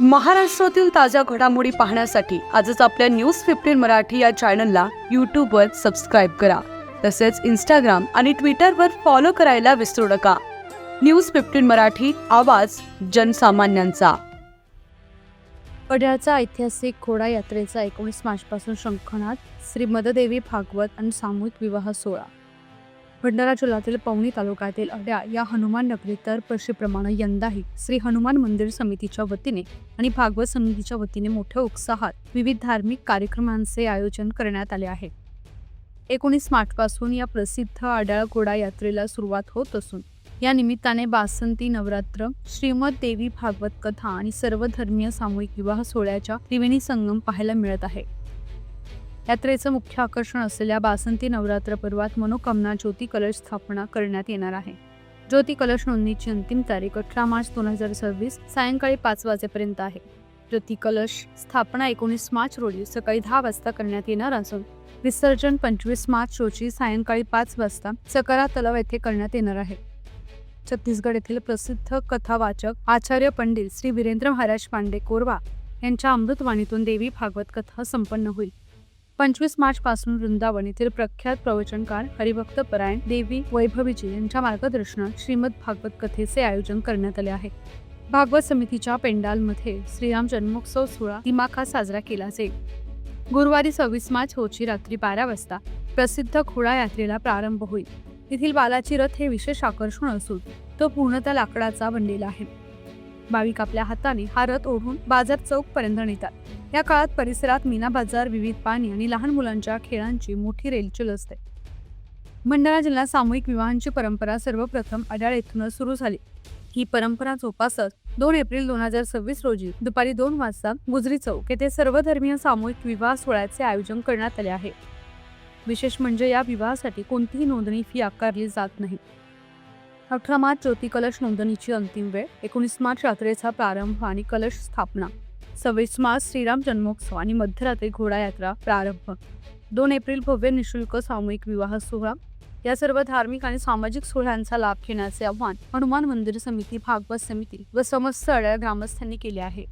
महाराष्ट्रातील ताज्या घडामोडी पाहण्यासाठी आजच आपल्या न्यूज 15 मराठी या चॅनलला यूट्यूबवर सबस्क्राईब करा. तसेच इंस्टाग्राम आणि ट्विटरवर फॉलो करायला विसरू नका. न्यूज 15 मराठी, आवाज जनसामान्यांचा. पड्याळचा ऐतिहासिक घोडा यात्रेचा 19 मार्चपासून शंखनाद, श्री मददेवी भागवत आणि सामूहिक विवाह सोहळा. भंडारा जिल्ह्यातील पवनी तालुक्यातील अड्याळ या हनुमान नगरीत दरवर्षीप्रमाणे यंदाही श्री हनुमान मंदिर समितीच्या वतीने आणि भागवत समितीच्या वतीने मोठ्या उत्साहात विविध धार्मिक कार्यक्रमांचे आयोजन करण्यात आले आहे. 19 मार्चपासून या प्रसिद्ध अड्याळ घोडा यात्रेला सुरुवात होत असून या निमित्ताने बासंती नवरात्र, श्रीमद देवी भागवत कथा आणि सर्वधर्मीय सामूहिक विवाह सोहळ्याच्या त्रिवेणी संगम पाहायला मिळत आहे. यात्रेचं मुख्य आकर्षण असलेल्या बासंती नवरात्र पर्वात मनोकामना ज्योती कलश स्थापना करण्यात येणार आहे. ज्योती कलश नोंदणीची अंतिम तारीख 18 मार्च 2026 सायंकाळी 5 वाजेपर्यंत आहे. ज्योती कलश स्थापना 19 मार्च रोजी सकाळी 10 वाजता करण्यात येणार असून विसर्जन 25 मार्च रोजी सायंकाळी 5 वाजता सकरा तलाव येथे करण्यात येणार आहे. छत्तीसगड येथील प्रसिद्ध कथावाचक आचार्य पंडित श्री वीरेंद्र महाराज पांडे कोरवा यांच्या अमृतवाणीतून देवी भागवत कथा संपन्न होईल. 25 मार्च पासून वृंदावन येथील प्रख्यात प्रवचनकार हरिभक्त परायण देवी वैभवीजी यांच्या मार्गदर्शनात श्रीमद भागवत कथेचे आयोजन करण्यात आले आहे. भागवत समितीच्या पेंडालमध्ये श्रीराम जन्मोत्सव सोहळा दिमाखात साजरा केला जाईल. गुरुवारी 26 मार्च रोजी रात्री 12 वाजता प्रसिद्ध घोडा यात्रेला प्रारंभ होईल. येथील बालाची रथ हे विशेष आकर्षण असून तो पूर्णतः लाकडाचा बनलेला आहे. भाविक आपल्या हाताने हा रथ ओढून बाजार चौक पर्यंत नेतात. या काळात परिसरात मीना बाजार, विविध पाणी आणि लहान मुलांच्या खेळांची मोठी रेलचेल असते. भंडारा जिल्ह्यात सामूहिक विवाहांची परंपरा सर्वप्रथम अड्याळ येथूनच सुरू झाली. ही परंपरा जोपासत 2 एप्रिल 2026 रोजी दुपारी 2 वाजता गुजरी चौक येथे सर्वधर्मीय सामूहिक विवाह सोहळ्याचे आयोजन करण्यात आले आहे. विशेष म्हणजे या विवाहासाठी कोणतीही नोंदणी फी आकारली जात नाही. 18 मार्च ज्योती कलश नोंदणीची अंतिम वेळ, 19 मार्च यात्रेचा प्रारंभ आणि कलश स्थापना, 26 मार्च श्रीराम जन्मोत्सव आणि मध्यरात्री घोडा यात्रा प्रारंभ, 2 एप्रिल भव्य निशुल्क सामूहिक विवाह सोहळा. या सर्व धार्मिक आणि सामाजिक सोहळ्यांचा लाभ घेण्याचे आवाहन हनुमान मंदिर समिती, भागवत समिती व समस्त अड्याळ ग्रामस्थांनी केले आहे.